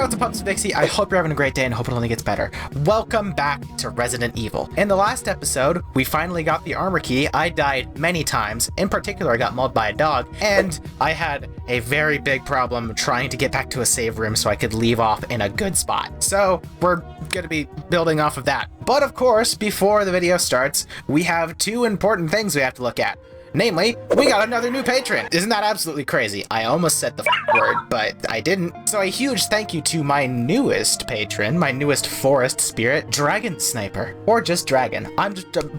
what's up, pups? Vixie. I hope you're having a great day and hope it only gets better. Welcome back to Resident Evil. In the last episode, we finally got the armor key. I died many times. In particular, I got mauled by a dog, and I had a very big problem trying to get back to a save room so I could leave off in a good spot. So we're gonna be building off of that. But of course, before the video starts, we have two important things we have to look at. Namely, we got another new patron. Isn't that absolutely crazy? I almost said the word, but I didn't. So a huge thank you to my newest patron, my newest forest spirit, DragonSniper, or just Dragon. I'm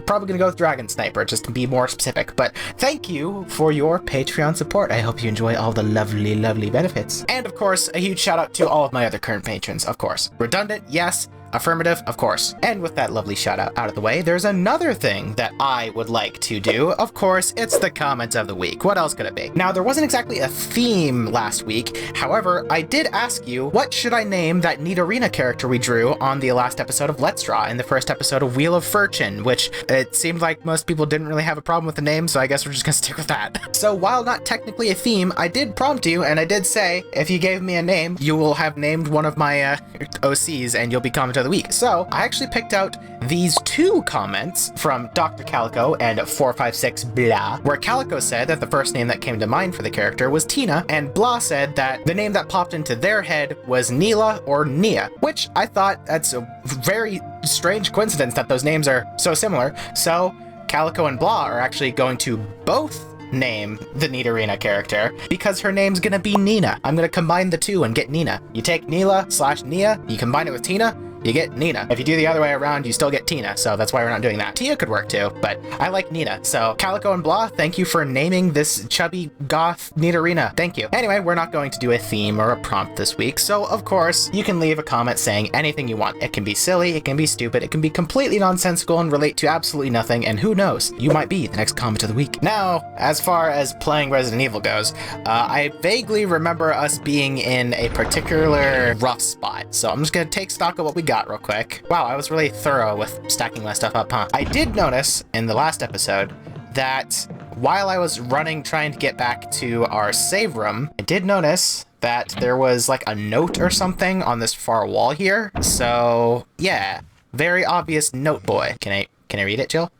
probably gonna go with DragonSniper just to be more specific, but thank you for your Patreon support. I hope you enjoy all the lovely, lovely benefits. And of course, a huge shout out to all of my other current patrons, of course. Redundant, yes. Affirmative, of course. And with that lovely shout out of the way, there's another thing that I would like to do. Of course, it's the comment of the week. What else could it be? Now, there wasn't exactly a theme last week. However, I did ask you, what should I name that neat arena character we drew on the last episode of Let's Draw in the first episode of Wheel of Fortune, which it seemed like most people didn't really have a problem with the name, so I guess we're just gonna stick with that. So while not technically a theme, I did prompt you, and I did say, if you gave me a name, you will have named one of my OCs, and you'll be comment of the week. So I actually picked out these two comments from Dr. Calico and 456 Blah, where Calico said that the first name that came to mind for the character was Tina, and Blah said that the name that popped into their head was Neela or Nia, which I thought that's a very strange coincidence that those names are so similar. So Calico and Blah are actually going to both name the Neat Arena character because her name's gonna be Nina. I'm gonna combine the two and get Nina. You take Neela/Nia, you combine it with Tina, you get Nina. If you do the other way around, you still get Tina, so that's why we're not doing that. Tia could work too, but I like Nina. So Calico and Blah, thank you for naming this chubby goth Neat Arena. Thank you. Anyway, we're not going to do a theme or a prompt this week, so of course, you can leave a comment saying anything you want. It can be silly, it can be stupid, it can be completely nonsensical and relate to absolutely nothing, and who knows, you might be the next comment of the week. Now, as far as playing Resident Evil goes, I vaguely remember us being in a particular rough spot, so I'm just gonna take stock of what we got real quick. Wow, I was really thorough with stacking my stuff up, huh? I did notice in the last episode that while I was running trying to get back to our save room, I did notice that there was like a note or something on this far wall here. So yeah, very obvious note boy. Can I read it, Jill?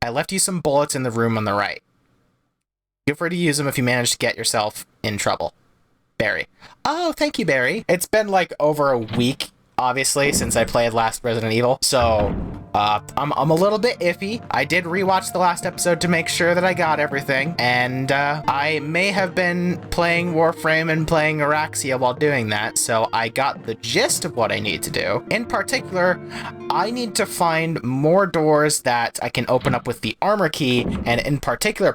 I left you some bullets in the room on the right. Feel free to use them if you manage to get yourself in trouble. Barry. Oh, thank you, Barry. It's been like over a week, obviously, since I played last Resident Evil, so I'm a little bit iffy. I did rewatch the last episode to make sure that I got everything, and I may have been playing Warframe and playing Araxia while doing that, so I got the gist of what I need to do. In particular, I need to find more doors that I can open up with the armor key, and in particular,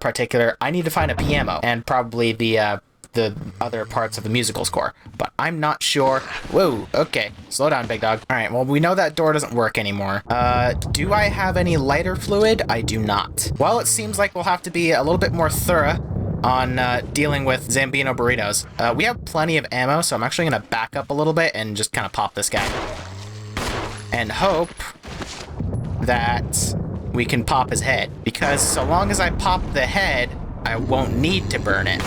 I need to find a piano, and probably the other parts of the musical score, but I'm not sure. Whoa, okay, slow down, big dog. All right, well, we know that door doesn't work anymore. Do I have any lighter fluid? I do not. Well, it seems like we'll have to be a little bit more thorough on dealing with Zambino burritos. We have plenty of ammo, so I'm actually gonna back up a little bit and just kind of pop this guy and hope that we can pop his head, because so long as I pop the head, I won't need to burn it.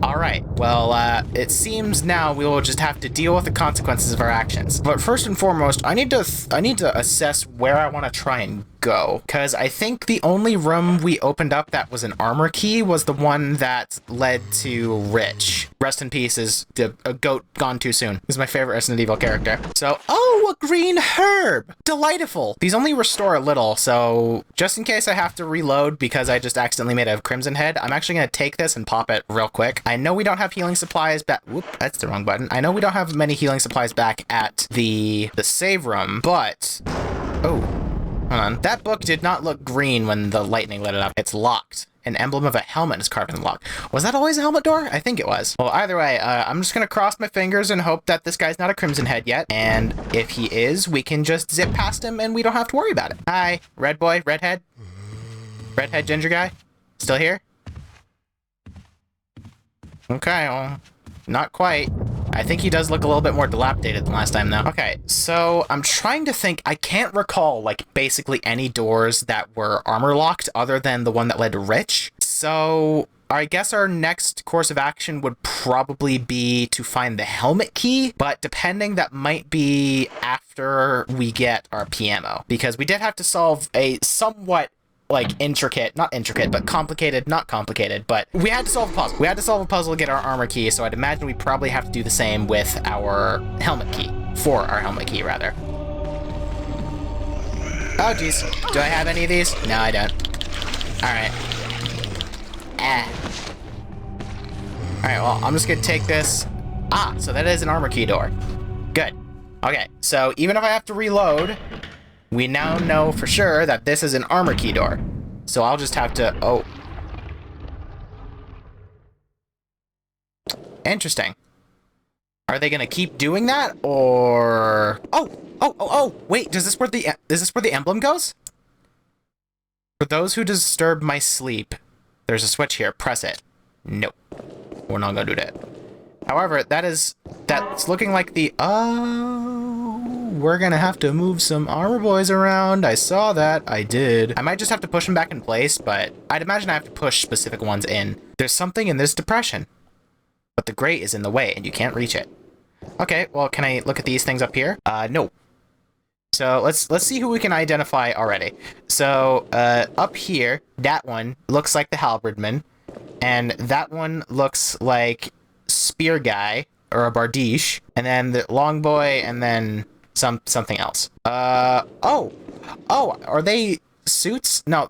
Alright, well, it seems now we will just have to deal with the consequences of our actions. But first and foremost, I need to assess where I want to try and go, because I think the only room we opened up that was an armor key was the one that led to Rich. Rest in peace is a goat gone too soon. He's my favorite Resident Evil character. So, oh, a green herb! Delightful! These only restore a little, so just in case I have to reload because I just accidentally made a crimson head, I'm actually going to take this and pop it real quick. I know we don't have healing supplies back. Whoop, that's the wrong button. I know we don't have many healing supplies back at the save room, but oh, hold on. That book did not look green when the lightning lit it up. It's locked. An emblem of a helmet is carved in the lock. Was that always a helmet door? I think it was. Well, either way, I'm just gonna cross my fingers and hope that this guy's not a crimson head yet. And if he is, we can just zip past him and we don't have to worry about it. Hi, red boy, redhead. Redhead ginger guy. Still here? Okay, well, not quite. I think he does look a little bit more dilapidated than last time, though. Okay, so I'm trying to think. I can't recall, like, basically any doors that were armor locked other than the one that led to Rich. So I guess our next course of action would probably be to find the helmet key, but depending, that might be after we get our PMO, because we did have to solve a somewhat like not intricate, but complicated, not complicated, but we had to solve a puzzle. We had to solve a puzzle to get our armor key, so I'd imagine we probably have to do the same with our helmet key, for our helmet key, rather. Oh, geez. Do I have any of these? No, I don't. Alright. Alright, well, I'm just gonna take this. Ah, so that is an armor key door. Good. Okay, so even if I have to reload, we now know for sure that this is an armor key door. So I'll just have to... Oh. Interesting. Are they gonna keep doing that, or... Oh, wait, is this where the emblem goes? For those who disturb my sleep, there's a switch here. Press it. Nope. We're not gonna do that. However, that's looking like the... Oh, we're gonna have to move some armor boys around. I saw that. I did. I might just have to push them back in place, but I'd imagine I have to push specific ones in. There's something in this depression, but the grate is in the way, and you can't reach it. Okay, well, can I look at these things up here? No. So let's see who we can identify already. So up here, that one looks like the halberdman, and that one looks like spear guy or a bardiche, and then the long boy, and then something else. Oh, are they suits? No,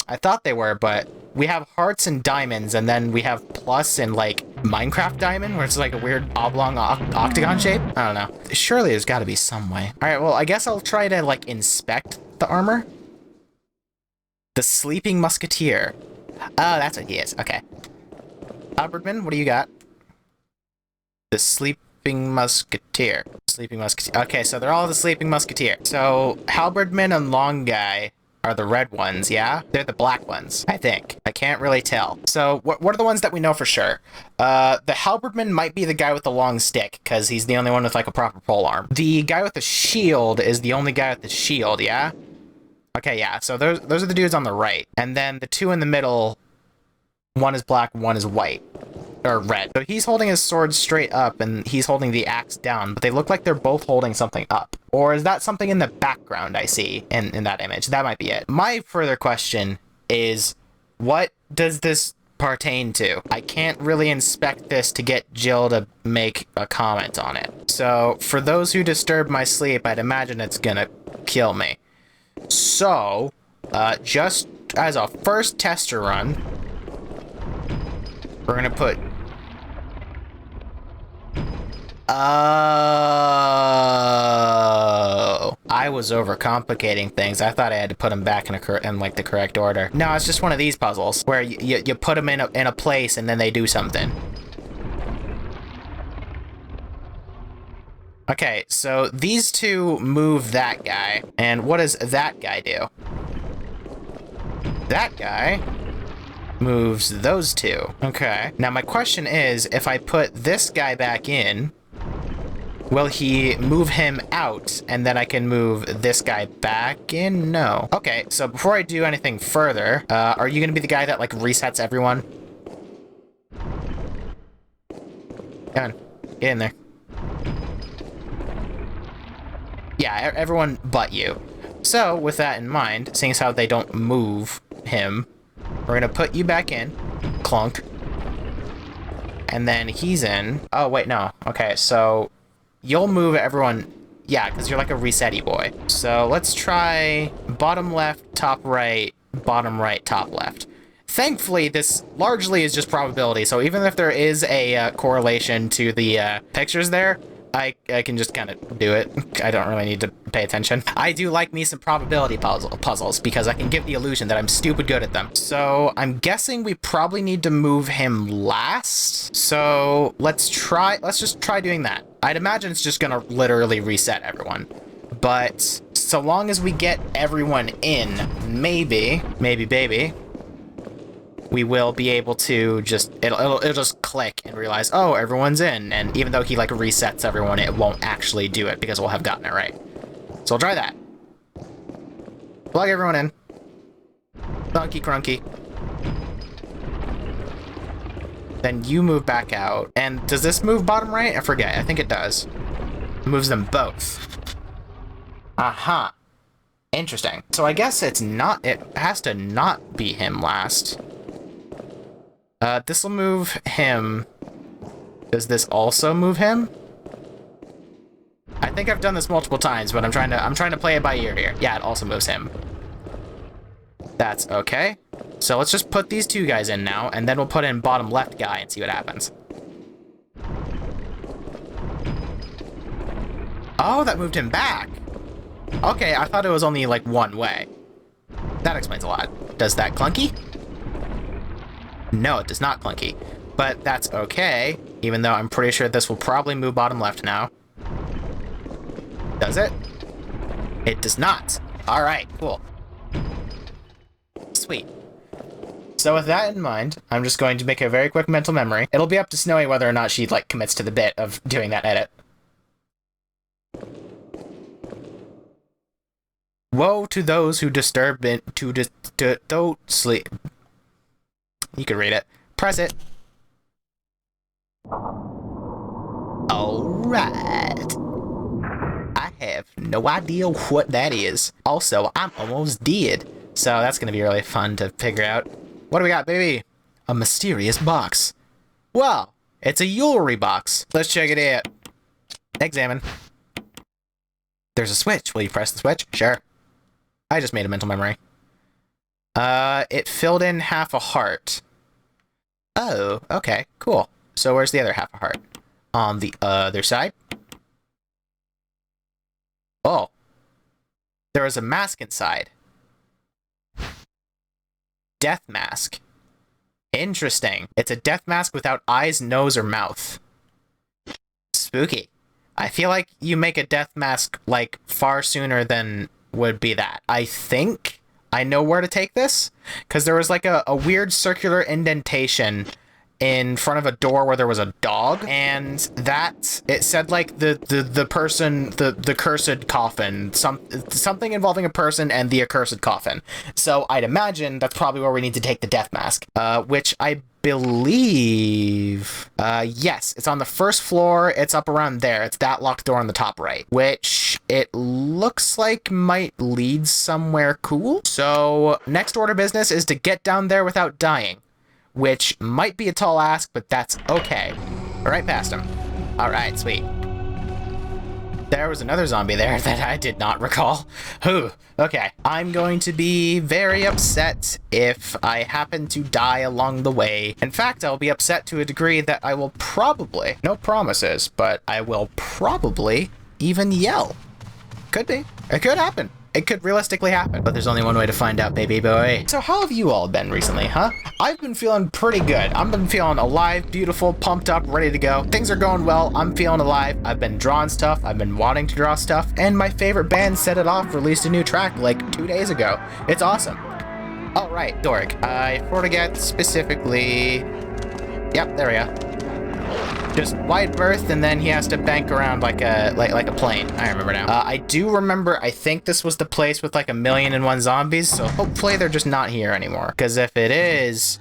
I thought they were, but we have hearts and diamonds, and then we have plus and like Minecraft diamond, where it's like a weird oblong octagon shape. I don't know. Surely there's got to be some way. All right, well, I guess I'll try to like inspect the armor. The sleeping musketeer. Oh, that's what he is. Okay. Halberdman, what do you got? The sleeping musketeer. Sleeping musketeer. Okay, so they're all the sleeping musketeer. So halberdman and long guy are the red ones, yeah? They're the black ones, I think. I can't really tell. So what are the ones that we know for sure? The halberdman might be the guy with the long stick, because he's the only one with like a proper polearm. The guy with the shield is the only guy with the shield, yeah? Okay, yeah, so those are the dudes on the right. And then the two in the middle, one is black, one is white. Or red. So he's holding his sword straight up, and he's holding the axe down, but they look like they're both holding something up. Or is that something in the background I see in that image? That might be it. My further question is, what does this pertain to? I can't really inspect this to get Jill to make a comment on it. So, for those who disturb my sleep, I'd imagine it's gonna kill me. So, just as a first tester run, we're gonna put... Oh, I was overcomplicating things. I thought I had to put them back in like the correct order. No, it's just one of these puzzles where you put them in a place and then they do something. Okay, so these two move that guy, and what does that guy do? That guy moves those two. Okay. Now my question is, if I put this guy back in, will he move him out, and then I can move this guy back in? No. Okay, so before I do anything further, are you gonna be the guy that, like, resets everyone? Come on, get in there. Yeah, everyone but you. So, with that in mind, seeing as how they don't move him, we're gonna put you back in. Clunk. And then he's in. Oh, wait, no. Okay, so... You'll move everyone, yeah, because you're like a reset-y boy. So let's try bottom left, top right, bottom right, top left. Thankfully, this largely is just probability, so even if there is a correlation to the pictures there, I can just kind of do it. I don't really need to pay attention. I do like me some probability puzzles because I can give the illusion that I'm stupid good at them. So I'm guessing we probably need to move him last. So let's just try doing that. I'd imagine it's just gonna literally reset everyone. But so long as we get everyone in, maybe, baby, we will be able to just, it'll just click and realize, oh, everyone's in. And even though he like resets everyone, it won't actually do it because we'll have gotten it right. So we'll try that. Plug everyone in. Funky crunky. Then you move back out. And does this move bottom right? I forget. I think it does. It moves them both. Aha. Interesting. So I guess it's not... It has to not be him last. This will move him. Does this also move him? I think I've done this multiple times, but I'm trying to play it by ear here. Yeah, it also moves him. That's okay. So let's just put these two guys in now, and then we'll put in bottom left guy and see what happens. Oh, that moved him back. Okay, I thought it was only like one way. That explains a lot. Does that clunky? No, it does not clunky. But that's okay, even though I'm pretty sure this will probably move bottom left now. Does it? It does not. All right, cool. Sweet. So with that in mind, I'm just going to make a very quick mental memory. It'll be up to Snowy whether or not she, like, commits to the bit of doing that edit. Woe to those who disturb it, don't sleep. You can read it. Press it. Alright. I have no idea what that is. Also, I'm almost dead. So that's going to be really fun to figure out. What do we got, baby? A mysterious box. Well, it's a jewelry box. Let's check it out. Examine. There's a switch. Will you press the switch? Sure. I just made a mental memory. It filled in half a heart. Oh, okay, cool. So where's the other half a heart? On the other side? Oh. There is a mask inside. Death mask. Interesting. It's a death mask without eyes, nose, or mouth. Spooky. I feel like you make a death mask, like, far sooner than would be that. I think I know where to take this, because there was, like, a weird circular indentation in front of a door where there was a dog, and that, it said, like, the person, the cursed coffin, something involving a person and the accursed coffin. So I'd imagine that's probably where we need to take the death mask, which I believe, yes, it's on the first floor, it's up around there, it's that locked door on the top right, which it looks like might lead somewhere cool. So next order of business is to get down there without dying. Which might be a tall ask, but that's okay. Right past him. Alright, sweet. There was another zombie there that I did not recall. Whew. Okay. I'm going to be very upset if I happen to die along the way. In fact, I'll be upset to a degree that I will probably, no promises, but I will probably even yell. Could be. It could happen. It could realistically happen, but there's only one way to find out, baby boy. So how have you all been recently, huh? I've been feeling pretty good. I've been feeling alive, beautiful, pumped up, ready to go. Things are going well. I'm feeling alive. I've been drawing stuff. I've been wanting to draw stuff. And my favorite band, Set It Off, released a new track like 2 days ago. It's awesome. Oh, right, Dorg. I forget specifically... Yep, there we go. Just wide berth, and then he has to bank around like a plane. I remember now. I do remember, I think this was the place with like 1,000,001 zombies, so hopefully they're just not here anymore. Because if it is...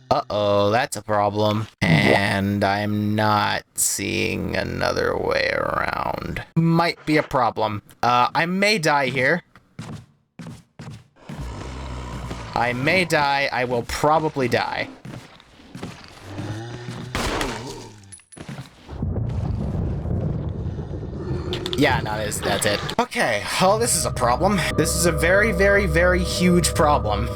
Uh-oh, that's a problem. And I'm not seeing another way around. Might be a problem. I may die here. I may die. I will probably die. Yeah, no, that's it. Okay, well, this is a problem. This is a very, very, very huge problem.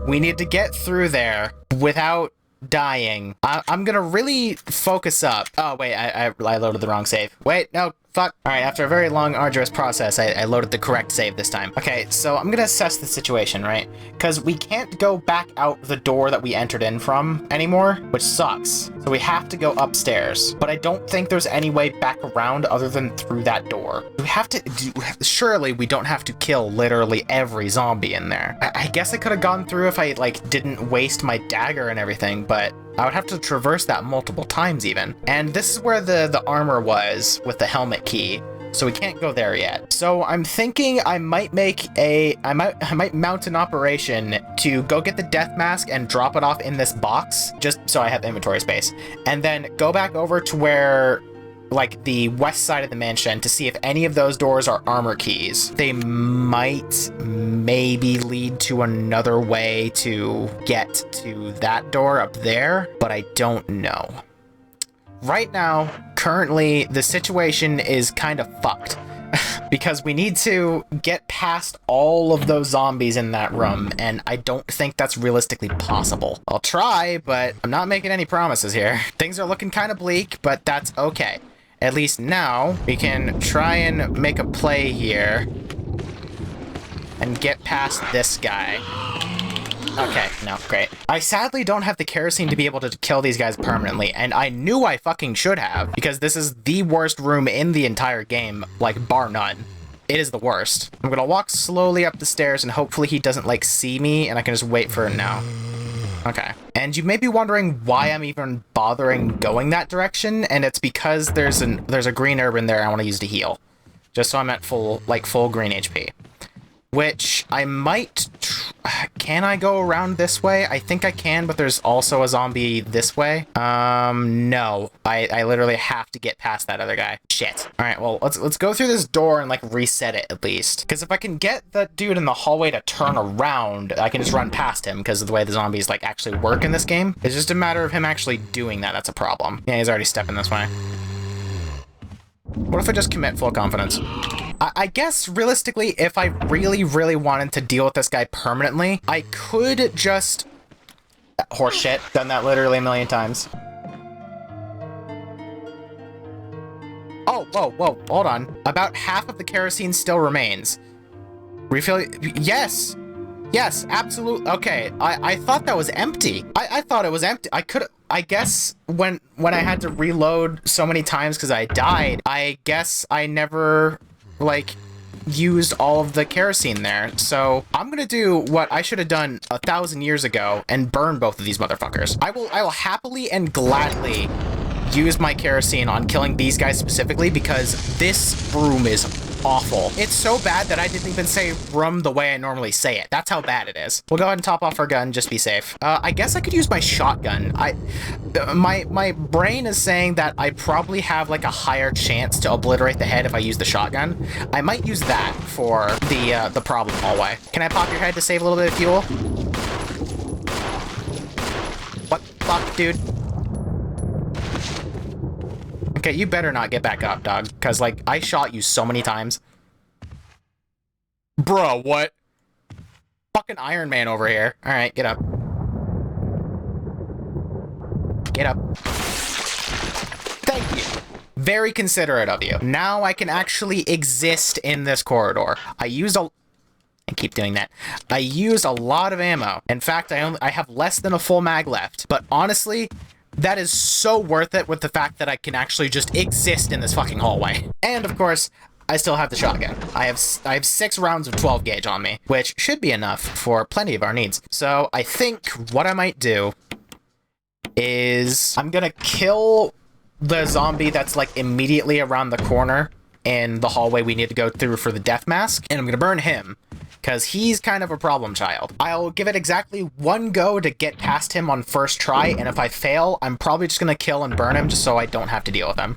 We need to get through there without dying. I'm gonna really focus up. Oh, wait, I loaded the wrong save. Wait, no, fuck. All right, after a very long, arduous process, I loaded the correct save this time. Okay, so I'm gonna assess the situation, right? Because we can't go back out the door that we entered in from anymore, which sucks. So we have to go upstairs. But I don't think there's any way back around other than through that door. We have to surely we don't have to kill literally every zombie in there. I guess I could have gone through if I, like, didn't waste my dagger and everything, but I would have to traverse that multiple times even. And this is where the armor was with the helmet key. so we can't go there yet. So I'm thinking I might mount an operation to go get the death mask and drop it off in this box, just so I have inventory space, and then go back over to where, like, the west side of the mansion to see if any of those doors are armor keys. They might maybe lead to another way to get to that door up there, but I don't know. Right now, currently, the situation is kind of fucked because we need to get past all of those zombies in that room, and I don't think that's realistically possible. I'll try, but I'm not making any promises here. Things are looking kind of bleak, but that's okay. At least now, we can try and make a play here and get past this guy. Okay, no, great. I sadly don't have the kerosene to be able to kill these guys permanently, and I knew I fucking should have, because this is the worst room in the entire game, like, bar none. It is the worst. I'm gonna walk slowly up the stairs, and hopefully he doesn't, like, see me, and I can just wait for it now. Okay. And you may be wondering why I'm even bothering going that direction, and it's because there's a green herb in there I want to use to heal. Just so I'm at full green HP. Which I might... Can I go around this way? I think I can, but there's also a zombie this way. No. I literally have to get past that other guy. Shit. Alright, well, let's go through this door and, like, reset it at least. Because if I can get that dude in the hallway to turn around, I can just run past him because of the way the zombies, like, actually work in this game. It's just a matter of him actually doing that. That's a problem. Yeah, he's already stepping this way. What if I just commit full confidence? I guess, realistically, if I really, really wanted to deal with this guy permanently, I could just... Horseshit. Done that literally a million times. Oh, whoa, hold on. About half of the kerosene still remains. Refill... Yes! Yes, absolutely. Okay, I thought that was empty. I thought it was empty. I guess when I had to reload so many times because I died, I guess I never, like, used all of the kerosene there. So I'm gonna do what I should have done 1,000 years ago and burn both of these motherfuckers. I will happily and gladly use my kerosene on killing these guys specifically because this room is awful. It's so bad that I didn't even say room the way I normally say it. That's how bad it is. We'll go ahead and top off our gun, just be safe. I guess I could use my shotgun. My brain is saying that I probably have, like, a higher chance to obliterate the head if I use the shotgun. I might use that for the problem hallway. Can I pop your head to save a little bit of fuel? What the fuck, dude? Okay, you better not get back up, dog, because, like, I shot you so many times. Bro, what? Fucking Iron Man over here. Alright, get up. Get up. Thank you. Very considerate of you. Now I can actually exist in this corridor. I keep doing that. I used a lot of ammo. In fact, I have less than a full mag left. But honestly... that is so worth it with the fact that I can actually just exist in this fucking hallway. And, of course, I still have the shotgun. I have 6 rounds of 12 gauge on me, which should be enough for plenty of our needs. So I think what I might do is I'm gonna kill the zombie that's, like, immediately around the corner in the hallway we need to go through for the death mask, and I'm gonna burn him. Because he's kind of a problem child. I'll give it exactly 1 go to get past him on first try, and if I fail, I'm probably just going to kill and burn him just so I don't have to deal with him.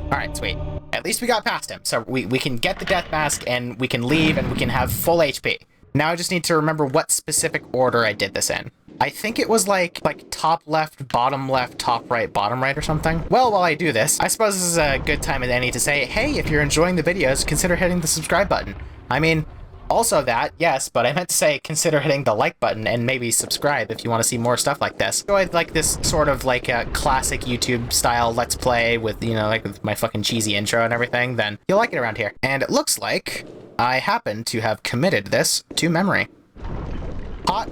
Alright, sweet. At least we got past him, so we can get the death mask, and we can leave, and we can have full HP. Now I just need to remember what specific order I did this in. I think it was like top left, top right, bottom right or something. Well, while I do this, I suppose this is a good time as any to say, hey, if you're enjoying the videos, consider hitting the subscribe button. I mean, also that, yes, but I meant to say consider hitting the like button and maybe subscribe if you want to see more stuff like this. So I'd like this sort of like a classic YouTube style let's play with, you know, like with my fucking cheesy intro and everything, then you'll like it around here. And it looks like I happen to have committed this to memory. Hot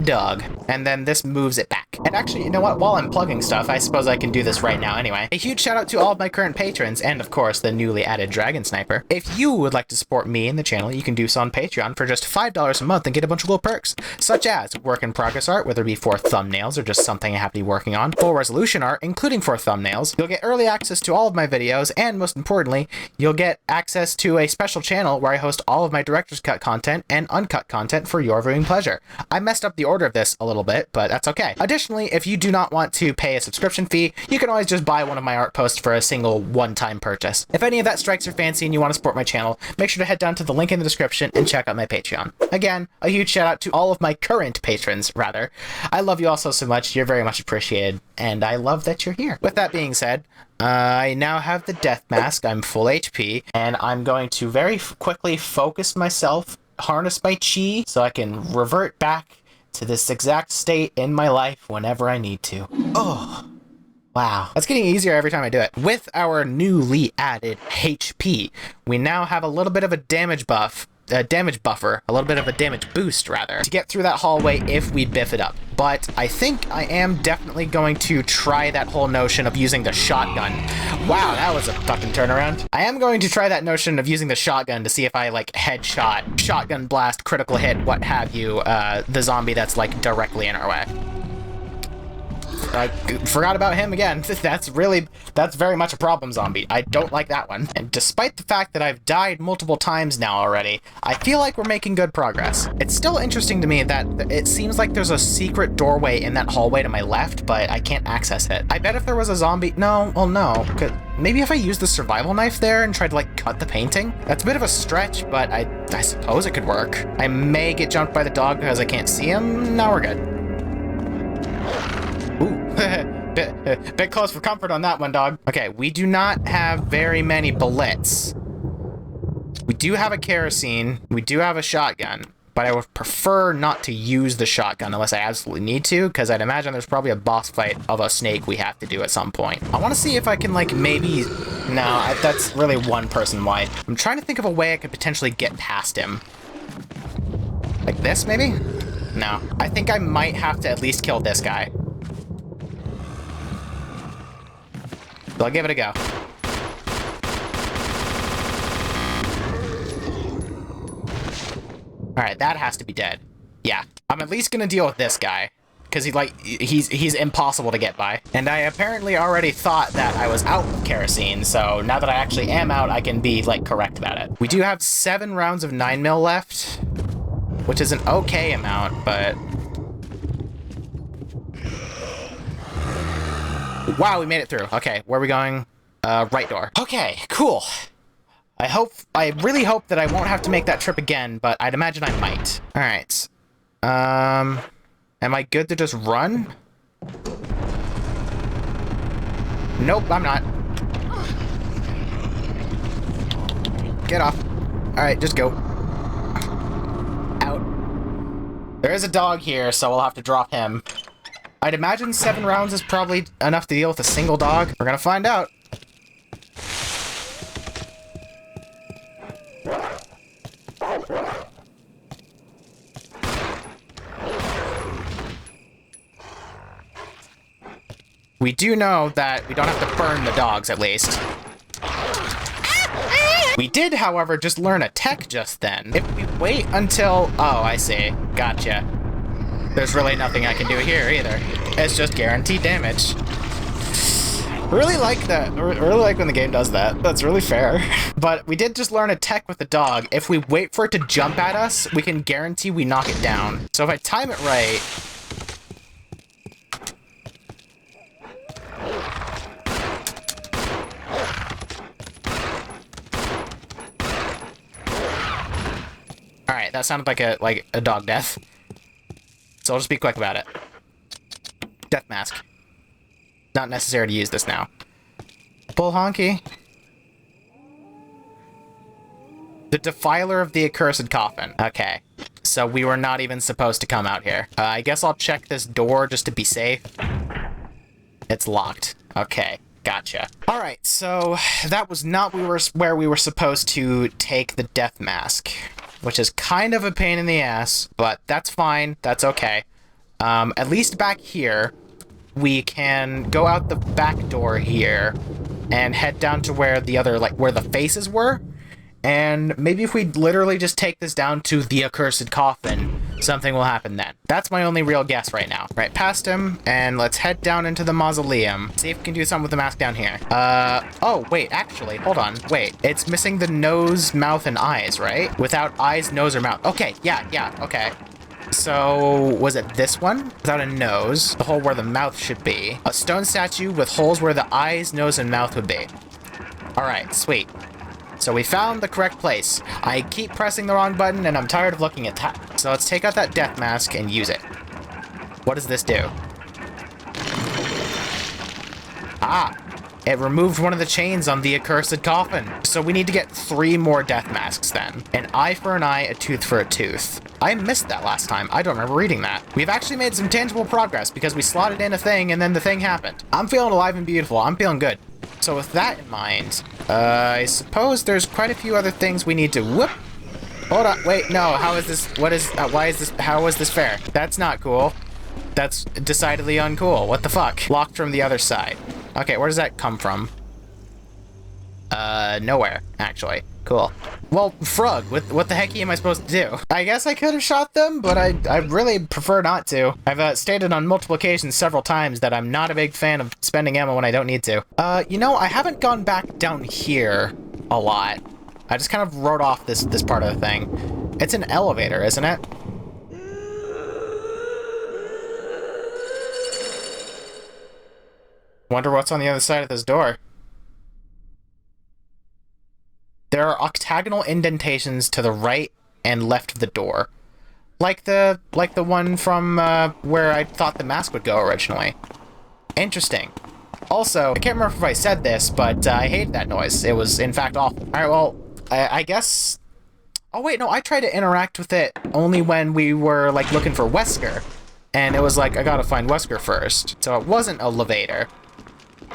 dog. And then this moves it back. And actually, you know what? While I'm plugging stuff, I suppose I can do this right now anyway. A huge shout out to all of my current patrons, and of course, the newly added DragonSniper. If you would like to support me and the channel, you can do so on Patreon for just $5 a month and get a bunch of cool perks, such as work in progress art, whether it be for thumbnails or just something I have to be working on, full resolution art, including for thumbnails. You'll get early access to all of my videos, and most importantly, you'll get access to a special channel where I host all of my director's cut content and uncut content for your viewing pleasure. I messed up the order of this a little bit, but that's okay. Additionally, if you do not want to pay a subscription fee, you can always just buy one of my art posts for a single one-time purchase. If any of that strikes your fancy and you want to support my channel, make sure to head down to the link in the description and check out my Patreon. Again, a huge shout out to all of my current patrons, rather. I love you all so much. You're very much appreciated, and I love that you're here. With that being said, I now have the death mask. I'm full HP, and I'm going to very quickly focus myself, harness my chi, so I can revert back to this exact state in my life whenever I need to. Oh, wow. That's getting easier every time I do it. With our newly added HP, we now have a little bit of a damage buff. A damage buffer, a little bit of a damage boost, rather, to get through that hallway if we biff it up. But I think I am definitely going to try that whole notion of using the shotgun. Wow, that was a fucking turnaround. I am going to try that notion of using the shotgun to see if I, like, headshot, shotgun blast, critical hit, what have you, the zombie that's, like, directly in our way. I forgot about him again. That's very much a problem zombie. I don't like that one. And despite the fact that I've died multiple times now already, I feel like we're making good progress. It's still interesting to me that it seems like there's a secret doorway in that hallway to my left, but I can't access it. I bet if there was a zombie... No, well, no. Maybe if I use the survival knife there and tried to, like, cut the painting? That's a bit of a stretch, but I suppose it could work. I may get jumped by the dog because I can't see him. Now we're good. Ooh, bit close for comfort on that one, dog. Okay, we do not have very many bullets. We do have a kerosene. We do have a shotgun, but I would prefer not to use the shotgun unless I absolutely need to, because I'd imagine there's probably a boss fight of a snake we have to do at some point. I want to see if I can, like, maybe... No, that's really one person wide. I'm trying to think of a way I could potentially get past him. Like this, maybe? No. I think I might have to at least kill this guy. So I'll give it a go. Alright, that has to be dead. Yeah. I'm at least gonna deal with this guy. Because he's impossible to get by. And I apparently already thought that I was out of kerosene, so now that I actually am out, I can be, like, correct about it. We do have 7 rounds of 9mm left, which is an okay amount, but... Wow, we made it through. Okay, where are we going? Right door. Okay, cool. I really hope that I won't have to make that trip again, but I'd imagine I might. All right. Am I good to just run? Nope, I'm not. Get off. All right, just go. Out. There is a dog here, so we'll have to drop him. I'd imagine 7 rounds is probably enough to deal with a single dog. We're gonna find out. We do know that we don't have to burn the dogs, at least. We did, however, just learn a tech just then. If we wait until... Oh, I see. Gotcha. There's really nothing I can do here, either. It's just guaranteed damage. Really like that. Really like when the game does that. That's really fair. But we did just learn a tech with the dog. If we wait for it to jump at us, we can guarantee we knock it down. So if I time it right... Alright, that sounded like a dog death. So I'll just be quick about it. Death mask. Not necessary to use this now. Bull honky. The defiler of the accursed coffin. Okay. So we were not even supposed to come out here. I guess I'll check this door just to be safe. It's locked. Okay. Gotcha. Alright, so that was not where we were supposed to take the death mask. Which is kind of a pain in the ass, but that's fine. That's okay. At least back here, we can go out the back door here and head down to where the other, like, where the faces were. And maybe if we literally just take this down to the accursed coffin, something will happen then. That's my only real guess right now. Right past him, and let's head down into the mausoleum. See if we can do something with the mask down here. Oh, wait, actually, hold on. Wait, it's missing the nose, mouth, and eyes, right? Without eyes, nose, or mouth. Okay, yeah, okay. So, was it this one? Without a nose, the hole where the mouth should be. A stone statue with holes where the eyes, nose, and mouth would be. Alright, sweet. So we found the correct place. I keep pressing the wrong button, and I'm tired of looking at that. So let's take out that death mask and use it. What does this do? Ah! It removed one of the chains on the accursed coffin. So we need to get 3 more death masks then. An eye for an eye, a tooth for a tooth. I missed that last time. I don't remember reading that. We've actually made some tangible progress because we slotted in a thing and then the thing happened. I'm feeling alive and beautiful. I'm feeling good. So with that in mind, I suppose there's quite a few other things we need to whoop. Hold on, wait, no, how is this, why is this, how is this fair? That's not cool. That's decidedly uncool. What the fuck? Locked from the other side. Okay, where does that come from? Nowhere, actually. Cool. Well, Frog, what the heck am I supposed to do? I guess I could have shot them, but I really prefer not to. I've stated on multiple occasions several times that I'm not a big fan of spending ammo when I don't need to. You know, I haven't gone back down here a lot. I just kind of wrote off this part of the thing. It's an elevator, isn't it? Wonder what's on the other side of this door. There are octagonal indentations to the right and left of the door. Like the one from where I thought the mask would go originally. Interesting. Also, I can't remember if I said this, but I hated that noise. It was, in fact, awful. Alright, well, I guess... Oh, wait, no, I tried to interact with it only when we were, like, looking for Wesker. And it was like, I gotta find Wesker first. So it wasn't a levator.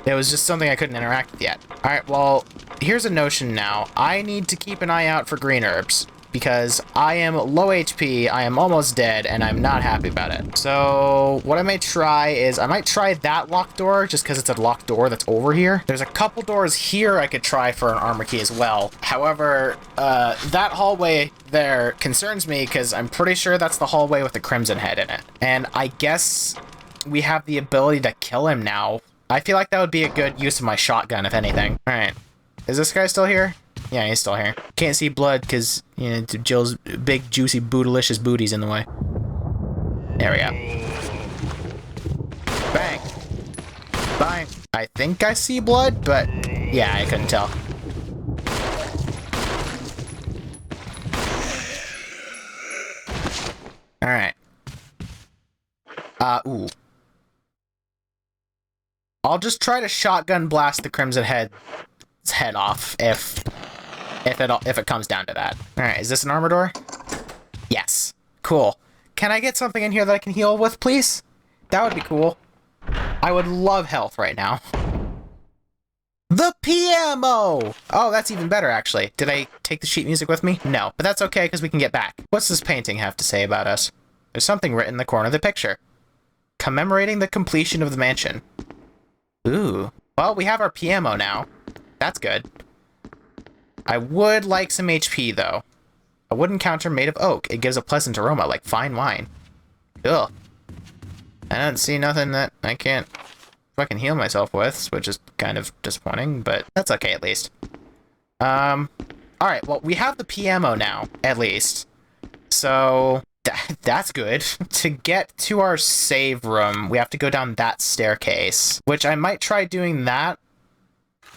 It was just something I couldn't interact with yet. Alright, well, here's a notion now. I need to keep an eye out for green herbs, because I am low HP, I am almost dead, and I'm not happy about it. So, what I may try is, I might try that locked door, just because it's a locked door that's over here. There's a couple doors here I could try for an armor key as well. However, that hallway there concerns me, because I'm pretty sure that's the hallway with the crimson head in it. And I guess we have the ability to kill him now. I feel like that would be a good use of my shotgun, if anything. Alright. Is this guy still here? Yeah, he's still here. Can't see blood because, you know, Jill's big, juicy, bootylicious booty's in the way. There we go. Bang. Bang. I think I see blood, but yeah, I couldn't tell. Alright. Ooh. I'll just try to shotgun blast the Crimson Head's head off if it comes down to that. Alright, is this an armor door? Yes. Cool. Can I get something in here that I can heal with, please? That would be cool. I would love health right now. The PMO! Oh, that's even better, actually. Did I take the sheet music with me? No, but that's okay, because we can get back. What's this painting have to say about us? There's something written in the corner of the picture. Commemorating the completion of the mansion. Ooh. Well, we have our PMO now. That's good. I would like some HP, though. A wooden counter made of oak. It gives a pleasant aroma, like fine wine. Ugh. I don't see nothing that I can't fucking heal myself with, which is kind of disappointing, but that's okay, at least. Alright, well, we have the PMO now, at least. So... that's good. To get to our save room, we have to go down that staircase, which I might try doing that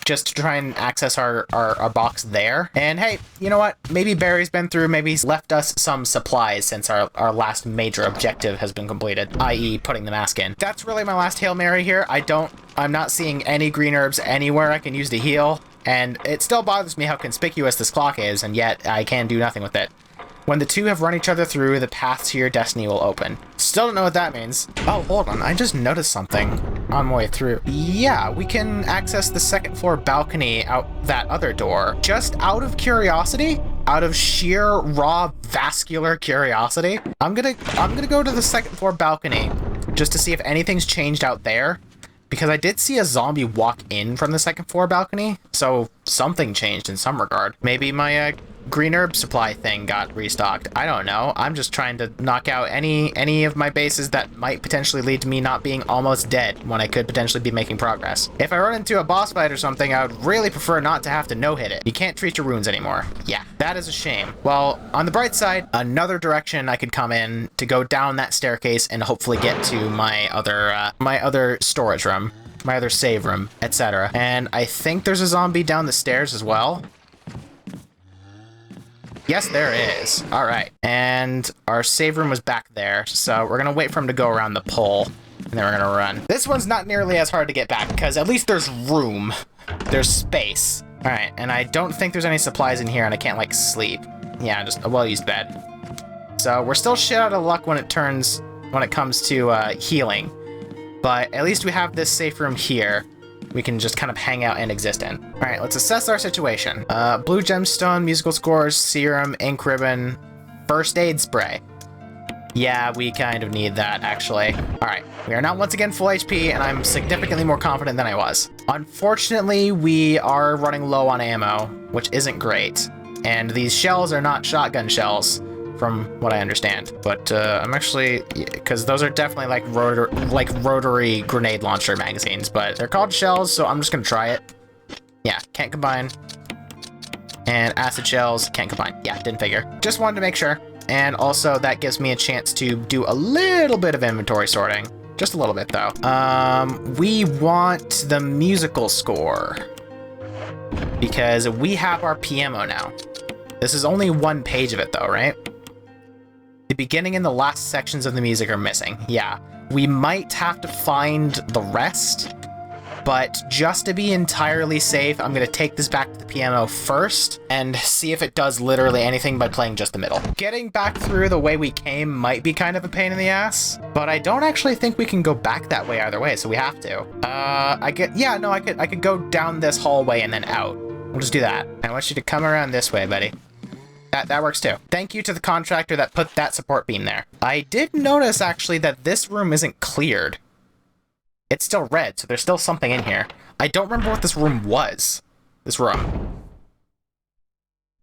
just to try and access our box there. And hey, you know what? Maybe Barry's been through, maybe he's left us some supplies since our last major objective has been completed, i.e. putting the mask in. That's really my last Hail Mary here. I'm not seeing any green herbs anywhere I can use to heal, and it still bothers me how conspicuous this clock is, and yet I can do nothing with it. When the two have run each other through, the path to your destiny will open. Still don't know what that means. Oh, hold on. I just noticed something on my way through. Yeah, we can access the second floor balcony out that other door. Just out of curiosity, out of sheer raw vascular curiosity, I'm gonna go to the second floor balcony just to see if anything's changed out there. Because I did see a zombie walk in from the second floor balcony, so something changed in some regard. Maybe my green herb supply thing got restocked. I don't know. I'm just trying to knock out any of my bases that might potentially lead to me not being almost dead when I could potentially be making progress. If I run into a boss fight or something, I would really prefer not to have to no-hit it. You can't treat your wounds anymore. Yeah, that is a shame. Well, on the bright side, another direction I could come in to go down that staircase and hopefully get to my other storage room, my other save room, etc. And I think there's a zombie down the stairs as well. Yes, there is. All right. And our save room was back there, so we're going to wait for him to go around the pole, and then we're going to run. This one's not nearly as hard to get back, because at least there's room. There's space. All right, and I don't think there's any supplies in here, and I can't, like, sleep. Yeah, just a well-used bed. So we're still shit out of luck when it comes to healing. But at least we have this safe room here. We can just kind of hang out and exist in. All right, let's assess our situation. Blue gemstone, musical scores, serum, ink ribbon, first aid spray. Yeah, we kind of need that, actually. All right, we are now once again full HP, and I'm significantly more confident than I was. Unfortunately, we are running low on ammo, which isn't great. And these shells are not shotgun shells, from what I understand. But I'm actually, because those are definitely like rotary grenade launcher magazines, but they're called shells, so I'm just gonna try it. Yeah, can't combine. And acid shells, can't combine. Yeah, didn't figure. Just wanted to make sure. And also that gives me a chance to do a little bit of inventory sorting. Just a little bit though. We want the musical score, because we have our PMO now. This is only one page of it though, right? The beginning and the last sections of the music are missing. Yeah, we might have to find the rest, but just to be entirely safe, I'm going to take this back to the piano first and see if it does literally anything by playing just the middle. Getting back through the way we came might be kind of a pain in the ass, but I don't actually think we can go back that way either way, so we have to. I could go down this hallway and then out. We'll just do that. I want you to come around this way, buddy. That works too. Thank you to the contractor that put that support beam there. I did notice actually that this room isn't cleared. It's still red, so there's still something in here. I don't remember what this room was. This room.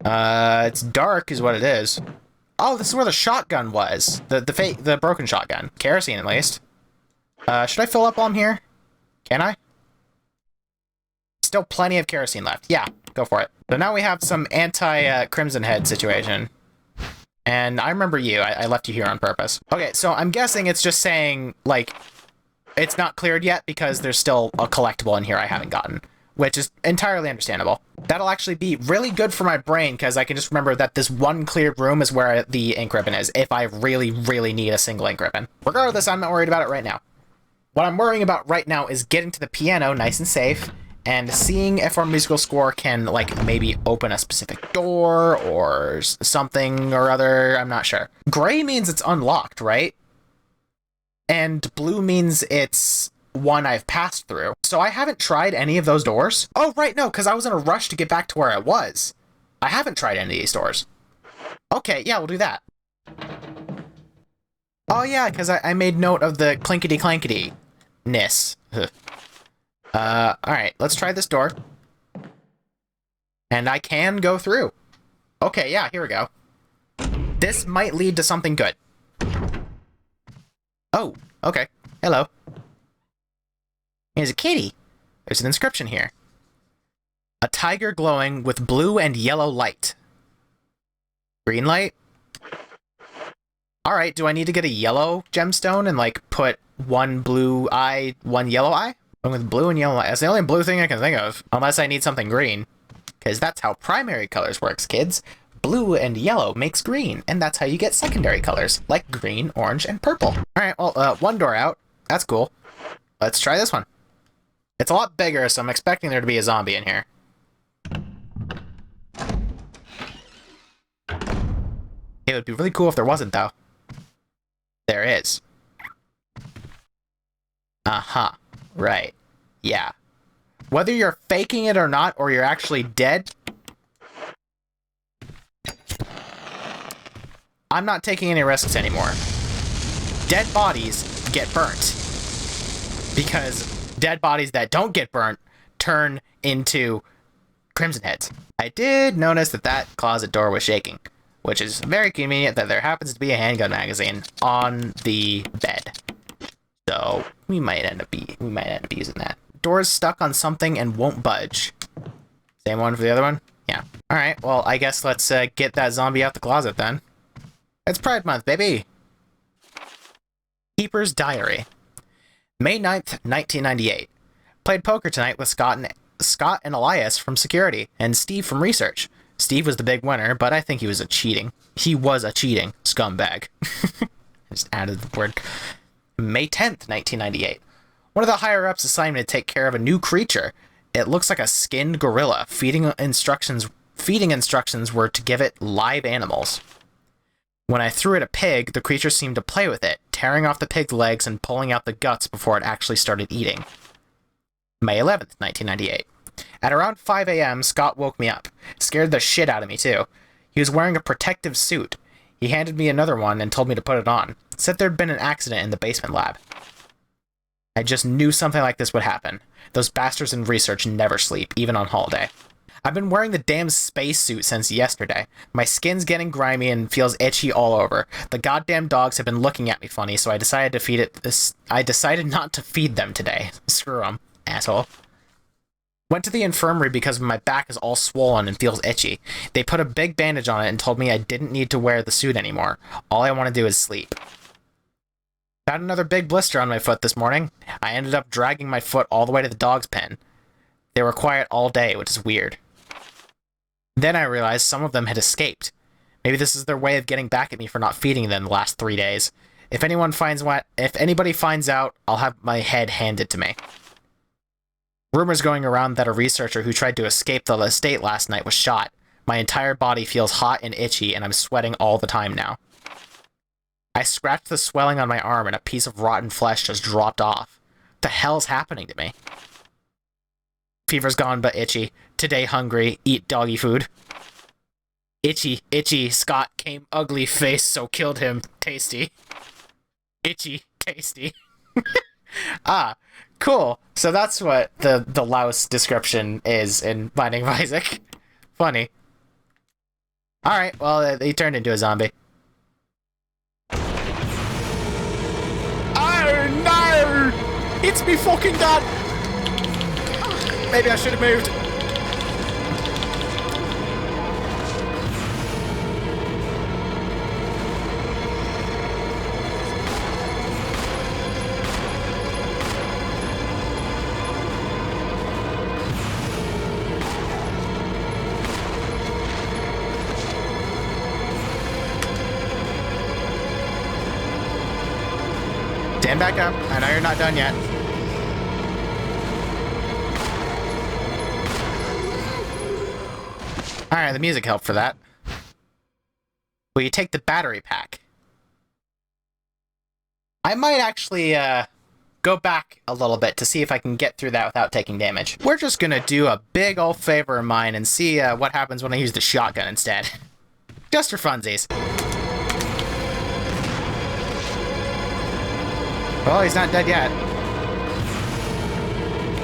It's dark is what it is. Oh, this is where the shotgun was. The broken shotgun. Kerosene at least. Should I fill up while I'm here? Can I? Still plenty of kerosene left. Yeah, go for it. So now we have some anti-Crimson Head situation. And I remember you. I left you here on purpose. Okay, so I'm guessing it's just saying, like, it's not cleared yet because there's still a collectible in here I haven't gotten, which is entirely understandable. That'll actually be really good for my brain because I can just remember that this one cleared room is where the ink ribbon is if I really, really need a single ink ribbon. Regardless, I'm not worried about it right now. What I'm worrying about right now is getting to the piano nice and safe, and seeing if our musical score can, like, maybe open a specific door or something or other. I'm not sure. Gray means it's unlocked, right? And blue means it's one I've passed through. So I haven't tried any of those doors. Oh, right, no, because I was in a rush to get back to where I was. I haven't tried any of these doors. Okay, yeah, we'll do that. Oh, yeah, because I made note of the clinkety-clankety-ness. Alright, let's try this door. And I can go through. Okay, yeah, here we go. This might lead to something good. Oh, okay. Hello. Here's a kitty. There's an inscription here. A tiger glowing with blue and yellow light. Green light? Alright, do I need to get a yellow gemstone and, like, put one blue eye, one yellow eye? With blue and yellow light. That's the only blue thing I can think of. Unless I need something green. Because that's how primary colors works, kids. Blue and yellow makes green. And that's how you get secondary colors. Like green, orange, and purple. Alright, well, one door out. That's cool. Let's try this one. It's a lot bigger, so I'm expecting there to be a zombie in here. It would be really cool if there wasn't, though. There is. Uh-huh. Right. Yeah. Whether you're faking it or not, or you're actually dead, I'm not taking any risks anymore. Dead bodies get burnt. Because dead bodies that don't get burnt turn into Crimson Heads. I did notice that that closet door was shaking, which is very convenient that there happens to be a handgun magazine on the bed. So we might end up using that. Door's stuck on something and won't budge. Same one for the other one? Yeah. Alright, well, I guess let's get that zombie out the closet then. It's Pride Month, baby! Keeper's Diary. May 9th, 1998. Played poker tonight with Scott and Elias from security, and Steve from research. Steve was the big winner, but I think he was a cheating scumbag. I just added the word. May 10th, 1998. One of the higher-ups assigned me to take care of a new creature. It looks like a skinned gorilla. Feeding instructions were to give it live animals. When I threw it a pig, the creature seemed to play with it, tearing off the pig's legs and pulling out the guts before it actually started eating. May 11th, 1998. At around 5 a.m., Scott woke me up. Scared the shit out of me, too. He was wearing a protective suit. He handed me another one and told me to put it on. Said there'd been an accident in the basement lab. I just knew something like this would happen. Those bastards in research never sleep, even on holiday. I've been wearing the damn spacesuit since yesterday. My skin's getting grimy and feels itchy all over. The goddamn dogs have been looking at me funny, so I decided not to feed them today. Screw them, asshole. Went to the infirmary because my back is all swollen and feels itchy. They put a big bandage on it and told me I didn't need to wear the suit anymore. All I want to do is sleep. Got another big blister on my foot this morning. I ended up dragging my foot all the way to the dog's pen. They were quiet all day, which is weird. Then I realized some of them had escaped. Maybe this is their way of getting back at me for not feeding them the last 3 days. If anybody finds out, I'll have my head handed to me. Rumors going around that a researcher who tried to escape the estate last night was shot. My entire body feels hot and itchy, and I'm sweating all the time now. I scratched the swelling on my arm, and a piece of rotten flesh just dropped off. What the hell's happening to me? Fever's gone but itchy. Today hungry. Eat doggy food. Itchy, itchy. Scott came ugly face, so killed him. Tasty. Itchy, tasty. Ah, cool. So that's what the louse description is in Binding of Isaac. Funny. Alright, well, he turned into a zombie. Oh no! It's me fucking dad! Maybe I should have moved. Stand back up. I know you're not done yet. Alright, the music helped for that. Will you take the battery pack? I might actually go back a little bit to see if I can get through that without taking damage. We're just gonna do a big old favor of mine and see what happens when I use the shotgun instead. Just for funsies. Well, he's not dead yet.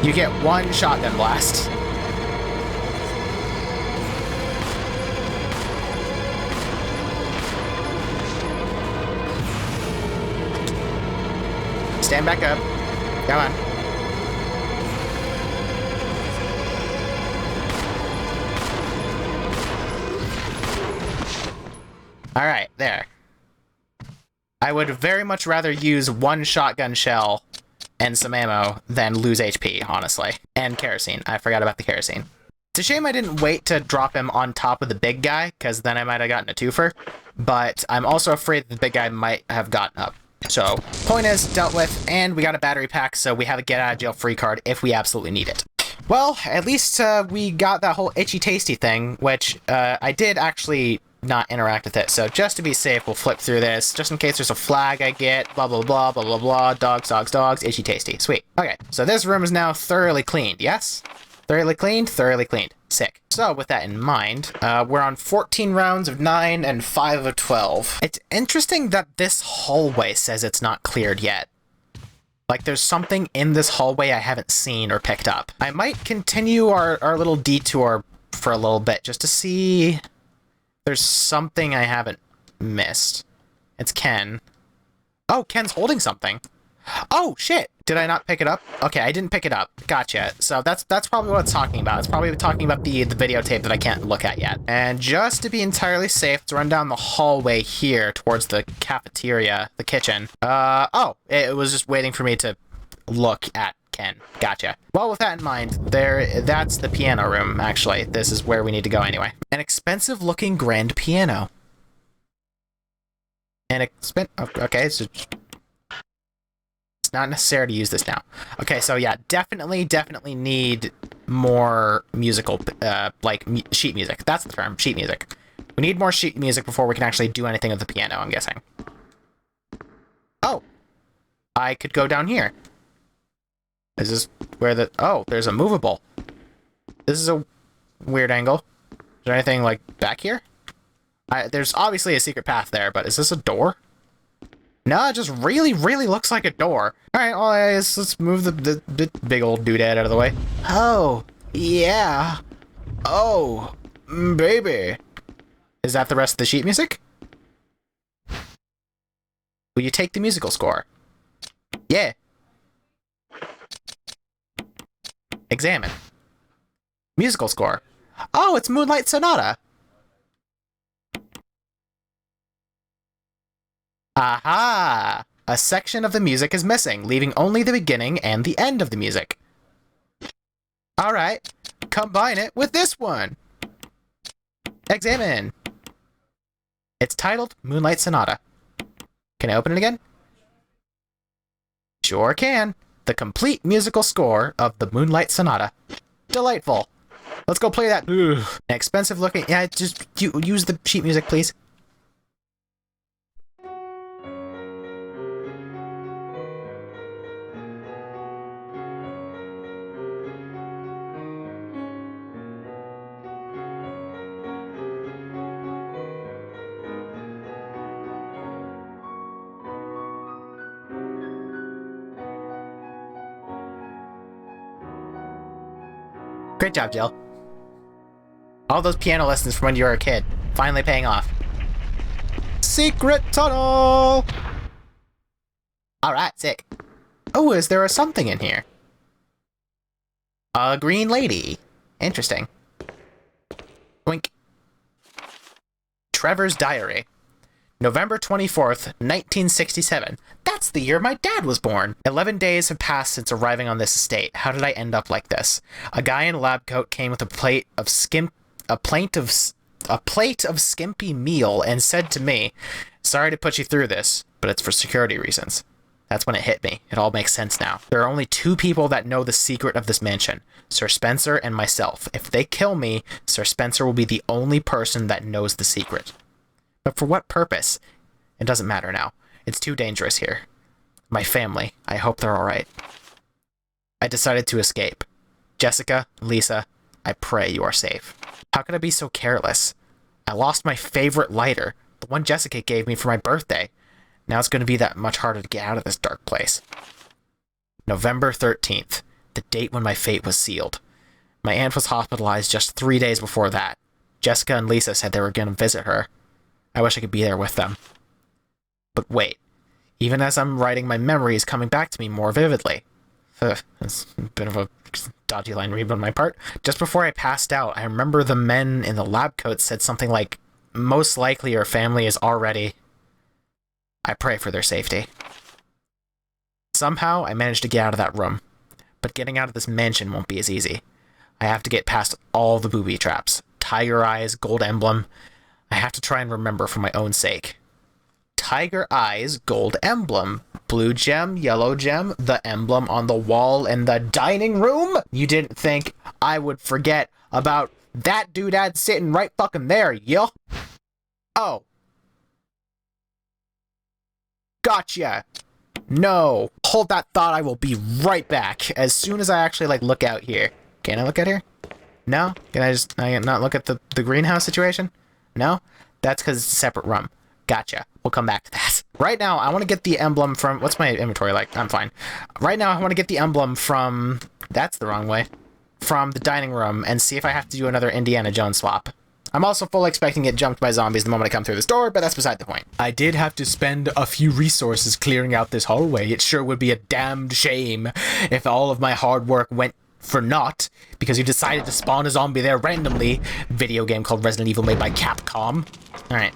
You get one shotgun blast. Stand back up. Come on. Alright, there. I would very much rather use one shotgun shell and some ammo than lose HP, honestly. And kerosene. I forgot about the kerosene. It's a shame I didn't wait to drop him on top of the big guy, because then I might have gotten a twofer. But I'm also afraid that the big guy might have gotten up. So, point is, dealt with, and we got a battery pack, so we have a get-out-of-jail-free card if we absolutely need it. Well, at least we got that whole itchy-tasty thing, which I did actually not interact with it. So just to be safe, we'll flip through this, just in case there's a flag I get, blah, blah, blah, blah, blah, blah, dogs, dogs, dogs, itchy-tasty. Sweet. Okay, so this room is now thoroughly cleaned, yes? Thoroughly cleaned? Thoroughly cleaned. Sick. So, with that in mind, we're on 14 rounds of 9 and 5 of 12. It's interesting that this hallway says it's not cleared yet. Like, there's something in this hallway I haven't seen or picked up. I might continue our little detour for a little bit, just to see... There's something I haven't missed. It's Ken. Oh, Ken's holding something. Oh, shit! Did I not pick it up? Okay, I didn't pick it up. Gotcha. So that's probably what it's talking about. It's probably talking about the videotape that I can't look at yet. And just to be entirely safe, let's run down the hallway here towards the cafeteria, the kitchen. Oh, it was just waiting for me to look at Ken. Gotcha. Well, with that in mind, that's the piano room, actually. This is where we need to go anyway. An expensive-looking grand piano. Okay, so... not necessary to use this now. Okay, so yeah, definitely need more musical, sheet music. That's the term, sheet music. We need more sheet music before we can actually do anything with the piano, I'm guessing. Oh! I could go down here. Is this where the... Oh, there's a movable. This is a weird angle. Is there anything, like, back here? There's obviously a secret path there, but is this a door? No, it just really looks like a door. Alright, well, let's move the big old doodad out of the way. Oh, yeah. Oh, baby. Is that the rest of the sheet music? Will you take the musical score? Yeah. Examine. Musical score. Oh, it's Moonlight Sonata. Aha! A section of the music is missing, leaving only the beginning and the end of the music. Alright, combine it with this one. Examine. It's titled Moonlight Sonata. Can I open it again? Sure can. The complete musical score of the Moonlight Sonata. Delightful. Let's go play that. Ugh. Expensive looking. Yeah, just use the sheet music, please. Great job, Jill. All those piano lessons from when you were a kid, finally paying off. Secret tunnel! Alright, sick. Oh, is there something in here? A green lady. Interesting. Wink. Trevor's diary. November 24th, 1967. That's the year my dad was born. 11 days have passed since arriving on this estate. How did I end up like this? A guy in a lab coat came with a plate of skimpy meal and said to me, "Sorry to put you through this, but it's for security reasons." That's when it hit me. It all makes sense now. There are only two people that know the secret of this mansion, Sir Spencer and myself. If they kill me, Sir Spencer will be the only person that knows the secret. But for what purpose? It doesn't matter now. It's too dangerous here. My family, I hope they're alright. I decided to escape. Jessica, Lisa, I pray you are safe. How could I be so careless? I lost my favorite lighter, the one Jessica gave me for my birthday. Now it's going to be that much harder to get out of this dark place. November 13th, the date when my fate was sealed. My aunt was hospitalized just 3 days before that. Jessica and Lisa said they were going to visit her. I wish I could be there with them. But wait, even as I'm writing, my memory is coming back to me more vividly. That's a bit of a dodgy line read on my part. Just before I passed out, I remember the men in the lab coats said something like, "Most likely your family is already..." I pray for their safety. Somehow, I managed to get out of that room. But getting out of this mansion won't be as easy. I have to get past all the booby traps. Tiger eyes, gold emblem. I have to try and remember for my own sake. Tiger eyes, gold emblem. Blue gem, yellow gem, the emblem on the wall in the dining room? You didn't think I would forget about that doodad sitting right fucking there, yo? Oh. Gotcha. No. Hold that thought, I will be right back. As soon as I actually, look out here. Can I look at here? No? Can I just not look at the greenhouse situation? No? That's because it's a separate room. Gotcha. We'll come back to that. Right now, I want to get the emblem from... What's my inventory like? I'm fine. Right now, I want to get the emblem from... That's the wrong way. From the dining room and see if I have to do another Indiana Jones swap. I'm also fully expecting to get jumped by zombies the moment I come through this door, but that's beside the point. I did have to spend a few resources clearing out this hallway. It sure would be a damned shame if all of my hard work went for naught because you decided to spawn a zombie there randomly. Video game called Resident Evil made by Capcom. Alright.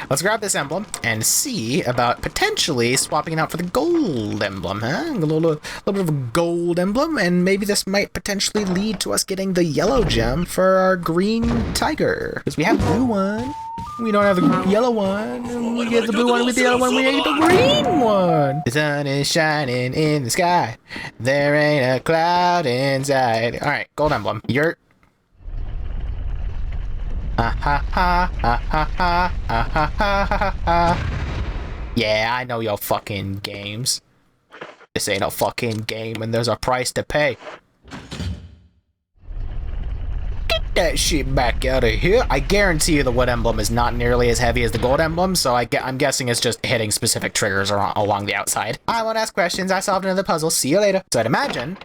Let's grab this emblem and see about potentially swapping it out for the gold emblem, huh? A little bit of a gold emblem, and maybe this might potentially lead to us getting the yellow gem for our green tiger. Because we have the blue one. We don't have the yellow one. We get the blue one with the yellow one. We get the green one. The sun is shining in the sky. There ain't a cloud inside. Alright, gold emblem. You're... Yeah, I know your fucking games. This ain't a fucking game and there's a price to pay. Get that shit back out of here. I guarantee you the wood emblem is not nearly as heavy as the gold emblem, so I'm guessing it's just hitting specific triggers along the outside. I won't ask questions. I solved another puzzle. See you later. So I'd imagine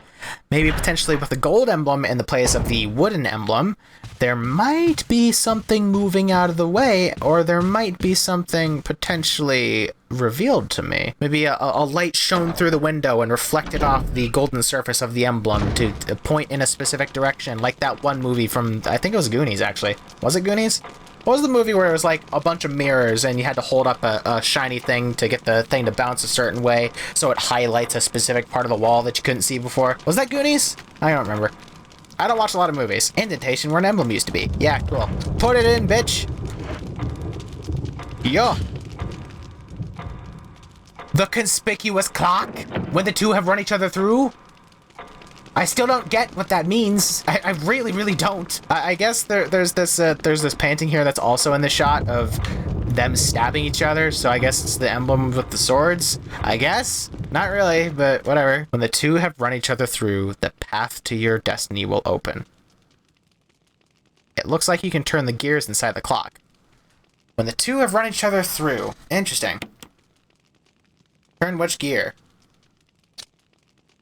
maybe potentially with the gold emblem in the place of the wooden emblem, there might be something moving out of the way, or there might be something potentially revealed to me. Maybe a light shone through the window and reflected off the golden surface of the emblem to point in a specific direction, like that one movie from, I think it was Goonies, actually. Was it Goonies? What was the movie where it was like a bunch of mirrors and you had to hold up a shiny thing to get the thing to bounce a certain way so it highlights a specific part of the wall that you couldn't see before? Was that Goonies? I don't remember. I don't watch a lot of movies. Indentation where an emblem used to be. Yeah, cool. Put it in, bitch. Yo. The conspicuous clock? When the two have run each other through? I still don't get what that means. I really, really don't. I guess there's this painting here that's also in the shot of them stabbing each other, so I guess it's the emblem with the swords. I guess? Not really, but whatever. When the two have run each other through, the path to your destiny will open. It looks like you can turn the gears inside the clock. When the two have run each other through. Interesting. Turn which gear?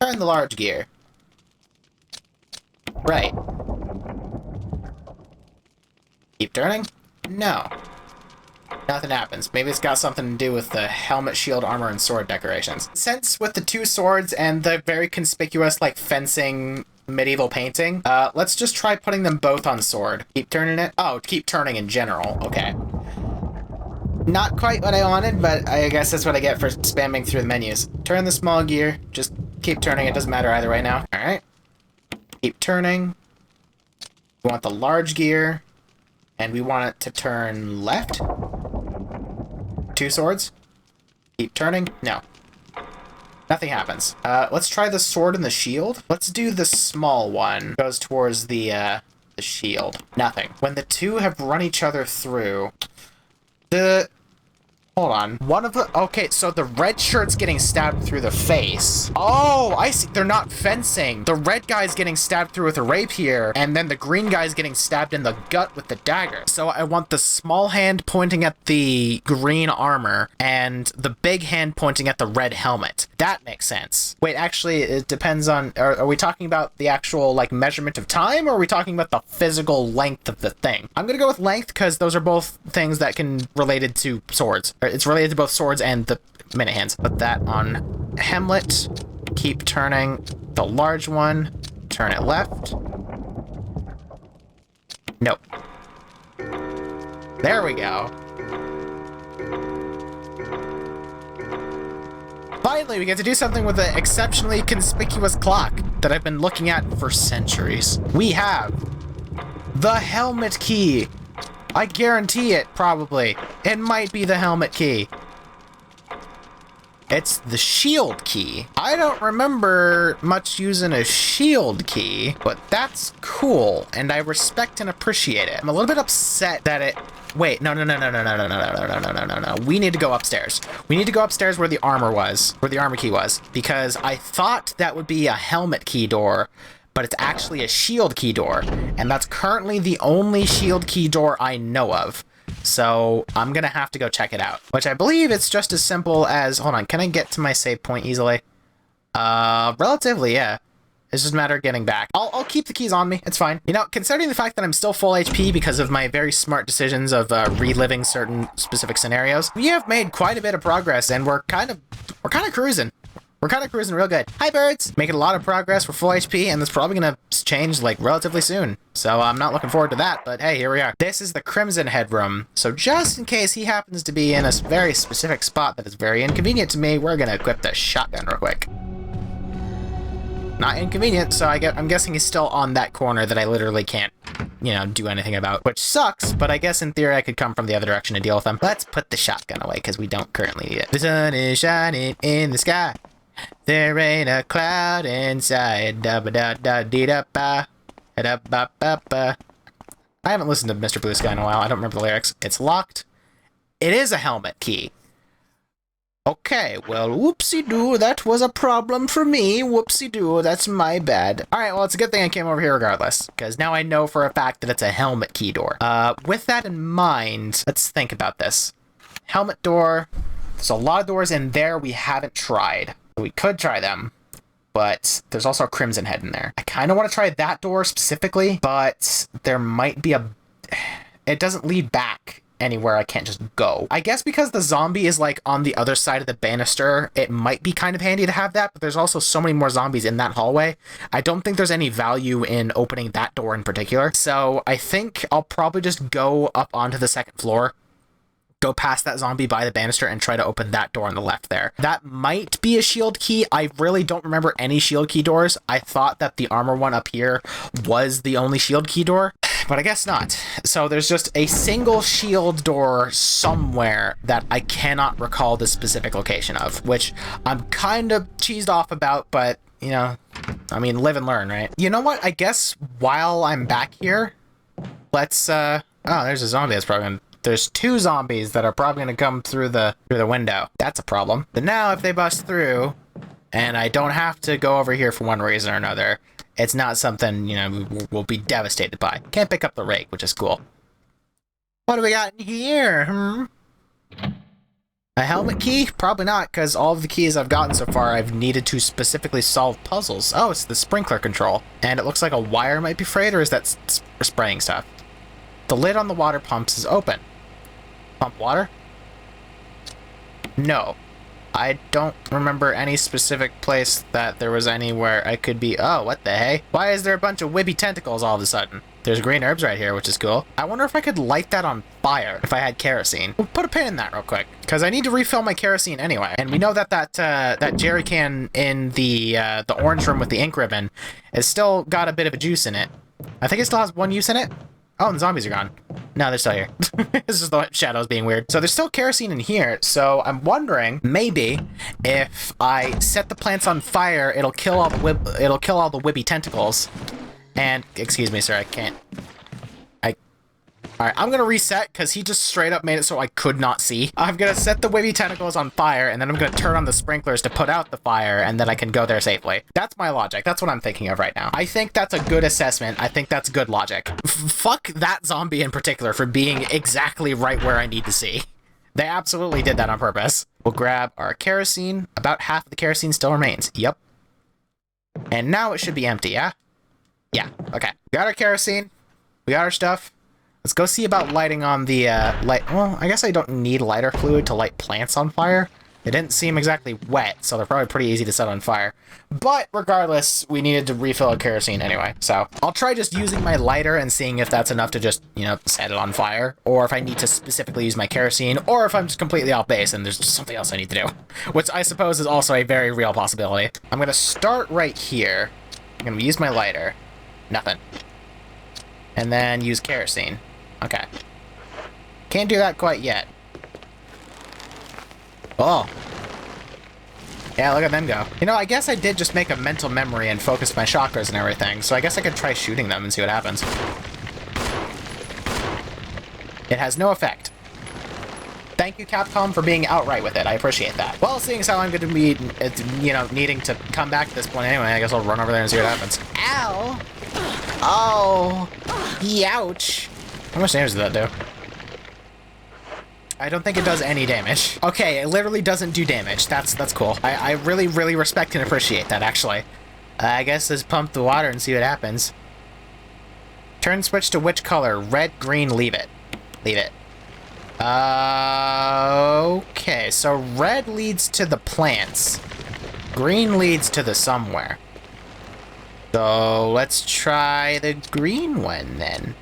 Turn the large gear. Right. Keep turning? No. Nothing happens. Maybe it's got something to do with the helmet, shield, armor, and sword decorations. Since with the two swords and the very conspicuous, like, fencing medieval painting, let's just try putting them both on sword. Keep turning it? Oh, keep turning in general. Okay. Not quite what I wanted, but I guess that's what I get for spamming through the menus. Turn the small gear. Just keep turning. It doesn't matter either way now. Alright. Keep turning. We want the large gear. And we want it to turn left. Two swords. Keep turning. No. Nothing happens. Let's try the sword and the shield. Let's do the small one. Goes towards the shield. Nothing. When the two have run each other through... Hold on. One of the... Okay, so the red shirt's getting stabbed through the face. Oh, I see. They're not fencing. The red guy's getting stabbed through with a rapier, and then the green guy's getting stabbed in the gut with the dagger. So I want the small hand pointing at the green armor, and the big hand pointing at the red helmet. That makes sense. Wait, actually, it depends on... Are we talking about the actual, like, measurement of time, or are we talking about the physical length of the thing? I'm gonna go with length, because those are both things that can related to swords. It's related to both swords and the minute hands. Put that on Hamlet. Keep turning the large one. Turn it left. Nope. There we go. Finally, we get to do something with the exceptionally conspicuous clock that I've been looking at for centuries. We have the helmet key. I guarantee it, probably. It might be the helmet key. It's the shield key. I don't remember much using a shield key, but that's cool, and I respect and appreciate it. I'm a little bit upset that it... Wait, no. We need to go upstairs. We need to go upstairs where the armor was, where the armor key was, because I thought that would be a helmet key door, but it's actually a shield key door, and that's currently the only shield key door I know of. So I'm gonna have to go check it out, which I believe it's just as simple as, hold on, can I get to my save point easily? Relatively, yeah. It's just a matter of getting back. I'll keep the keys on me. It's fine. You know, considering the fact that I'm still full HP because of my very smart decisions of reliving certain specific scenarios, we have made quite a bit of progress, and we're kind of cruising. We're kind of cruising real good. Hi, birds! Making a lot of progress. We're full HP, and that's probably gonna change, like, relatively soon. So I'm not looking forward to that, but hey, here we are. This is the Crimson Head room. So just in case he happens to be in a very specific spot that is very inconvenient to me, we're gonna equip the shotgun real quick. Not inconvenient, so I'm guessing he's still on that corner that I literally can't, you know, do anything about, which sucks, but I guess in theory I could come from the other direction to deal with him. Let's put the shotgun away, because we don't currently need it. The sun is shining in the sky. There ain't a cloud inside. Da-ba-da-da-dee-da-ba. Da-ba-ba-ba. I haven't listened to Mr. Blue Sky in a while. I don't remember the lyrics. It's locked. It is a helmet key. Okay, well, whoopsie-doo, that was a problem for me. Whoopsie-doo, that's my bad. Alright, well, it's a good thing I came over here regardless, because now I know for a fact that it's a helmet key door. With that in mind, let's think about this. Helmet door. There's a lot of doors in there we haven't tried. We could try them, but there's also a Crimson Head in there. I kind of want to try that door specifically, but there might be a... It doesn't lead back anywhere I can't just go. I guess because the zombie is like on the other side of the banister, it might be kind of handy to have that, but there's also so many more zombies in that hallway. I don't think there's any value in opening that door in particular. So I think I'll probably just go up onto the second floor, go past that zombie by the banister, and try to open that door on the left there. That might be a shield key. I really don't remember any shield key doors. I thought that the armor one up here was the only shield key door, but I guess not. So there's just a single shield door somewhere that I cannot recall the specific location of, which I'm kind of cheesed off about, but, you know, I mean, live and learn, right? You know what? I guess while I'm back here, let's, oh, there's a zombie that's probably gonna... There's two zombies that are probably going to come through the window. That's a problem. But now if they bust through, and I don't have to go over here for one reason or another, it's not something, you know, we'll be devastated by. Can't pick up the rake, which is cool. What do we got in here? A helmet key? Probably not, because all of the keys I've gotten so far I've needed to specifically solve puzzles. Oh, it's the sprinkler control. And it looks like a wire might be frayed, or is that spraying stuff? The lid on the water pumps is open. Pump water? No. I don't remember any specific place that there was anywhere I could be... Oh, what the hey? Why is there a bunch of wibby tentacles all of a sudden? There's green herbs right here, which is cool. I wonder if I could light that on fire if I had kerosene. We'll put a pin in that real quick, because I need to refill my kerosene anyway. And we know that that jerry can in the orange room with the ink ribbon has still got a bit of a juice in it. I think it still has one use in it. Oh, and the zombies are gone. No, they're still here. It's just the shadows being weird. So there's still kerosene in here, so I'm wondering, maybe, if I set the plants on fire, it'll kill all the wibby tentacles. And, excuse me, sir, I can't... Alright, I'm gonna reset, because he just straight up made it so I could not see. I'm gonna set the wibby tentacles on fire, and then I'm gonna turn on the sprinklers to put out the fire, and then I can go there safely. That's my logic. That's what I'm thinking of right now. I think that's a good assessment. I think that's good logic. Fuck that zombie in particular for being exactly right where I need to see. They absolutely did that on purpose. We'll grab our kerosene. About half of the kerosene still remains. Yep. And now it should be empty, yeah? Yeah, okay. We got our kerosene. We got our stuff. Let's go see about lighting on the, light... Well, I guess I don't need lighter fluid to light plants on fire. They didn't seem exactly wet, so they're probably pretty easy to set on fire. But regardless, we needed to refill our kerosene anyway. So I'll try just using my lighter and seeing if that's enough to just, you know, set it on fire. Or if I need to specifically use my kerosene, or if I'm just completely off base and there's just something else I need to do. Which I suppose is also a very real possibility. I'm going to start right here. I'm going to use my lighter. Nothing. And then use kerosene. Okay. Can't do that quite yet. Oh. Yeah, look at them go. You know, I guess I did just make a mental memory and focus my chakras and everything, so I guess I could try shooting them and see what happens. It has no effect. Thank you, Capcom, for being outright with it. I appreciate that. Well, seeing as how I'm going to be, you know, needing to come back to this point anyway, I guess I'll run over there and see what happens. Ow! Oh! Youch! How much damage did that do? I don't think it does any damage. Okay, it literally doesn't do damage. That's cool. I really, really respect and appreciate that, actually. I guess let's pump the water and see what happens. Turn switch to which color? Red, green, leave it. Leave it. Okay, so red leads to the plants. Green leads to the somewhere. So let's try the green one then.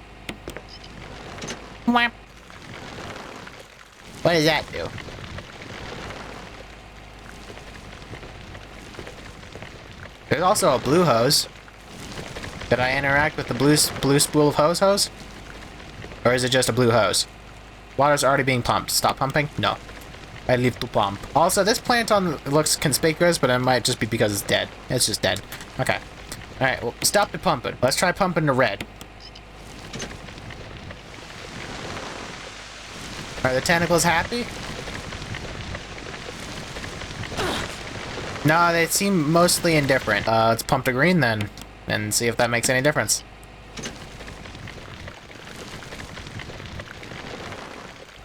What does that do? There's also a blue hose. Did I interact with the blue spool of hose? Or is it just a blue hose? Water's already being pumped. Stop pumping? No. I leave to pump. Also, this plant looks conspicuous, but it might just be because it's dead. It's just dead. Okay. Alright, well, stop the pumping. Let's try pumping the red. Are the tentacles happy? No, they seem mostly indifferent. Let's pump the green then, and see if that makes any difference.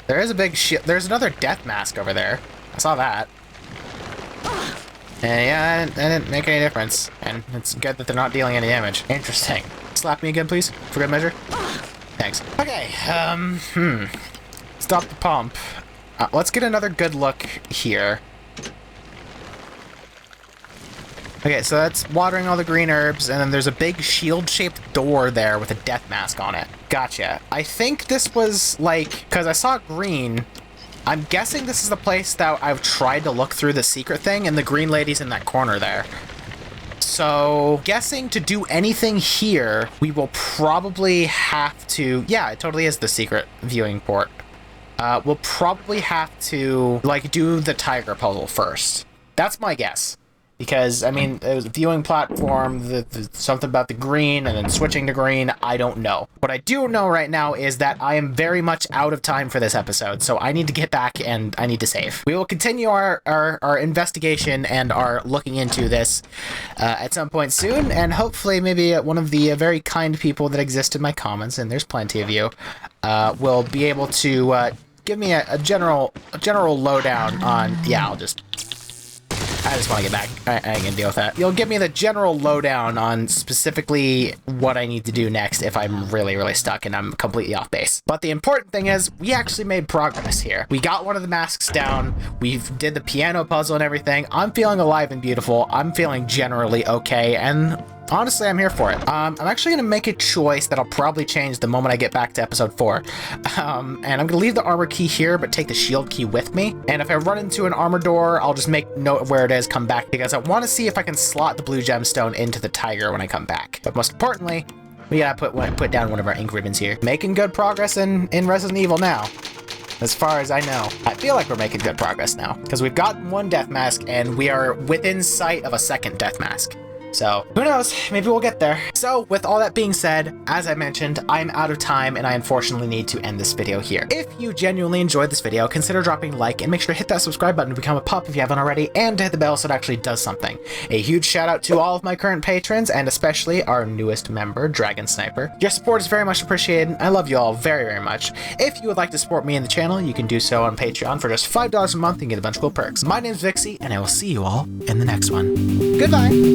There is a big shield. There's another death mask over there. I saw that. And yeah, that didn't make any difference. And it's good that they're not dealing any damage. Interesting. Slap me again, please, for good measure. Thanks. Okay, Stop the pump. Let's get another good look here. Okay, so that's watering all the green herbs, and then there's a big shield-shaped door there with a death mask on it. Gotcha. I think this was, like, because I saw green, I'm guessing this is the place that I've tried to look through the secret thing, and the green lady's in that corner there. So, guessing to do anything here, we will probably have to... Yeah, it totally is the secret viewing port. We'll probably have to, like, do the tiger puzzle first. That's my guess. Because, I mean, it was a viewing platform, something about the green, and then switching to green, I don't know. What I do know right now is that I am very much out of time for this episode, so I need to get back and I need to save. We will continue our investigation and our looking into this at some point soon, and hopefully maybe one of the very kind people that exist in my comments, and there's plenty of you, will be able to give me a general lowdown on... Yeah, I just want to get back. I ain't gonna deal with that. You'll give me the general lowdown on specifically what I need to do next if I'm really, really stuck and I'm completely off base. But the important thing is, we actually made progress here. We got one of the masks down. We did the piano puzzle and everything. I'm feeling alive and beautiful. I'm feeling generally okay, and honestly, I'm here for it. I'm actually going to make a choice that I'll probably change the moment I get back to episode 4. And I'm going to leave the armor key here, but take the shield key with me. And if I run into an armor door, I'll just make note of where it is, come back, because I want to see if I can slot the blue gemstone into the tiger when I come back. But most importantly, we got to put down one of our ink ribbons here. Making good progress in Resident Evil now. As far as I know. I feel like we're making good progress now, because we've got one death mask, and we are within sight of a second death mask. So, who knows? Maybe we'll get there. So, with all that being said, as I mentioned, I'm out of time and I unfortunately need to end this video here. If you genuinely enjoyed this video, consider dropping a like and make sure to hit that subscribe button to become a pup if you haven't already, and to hit the bell so it actually does something. A huge shout out to all of my current patrons, and especially our newest member, DragonSniper. Your support is very much appreciated. I love you all very, very much. If you would like to support me in the channel, you can do so on Patreon for just $5 a month and get a bunch of cool perks. My name's Vixie, and I will see you all in the next one. Goodbye!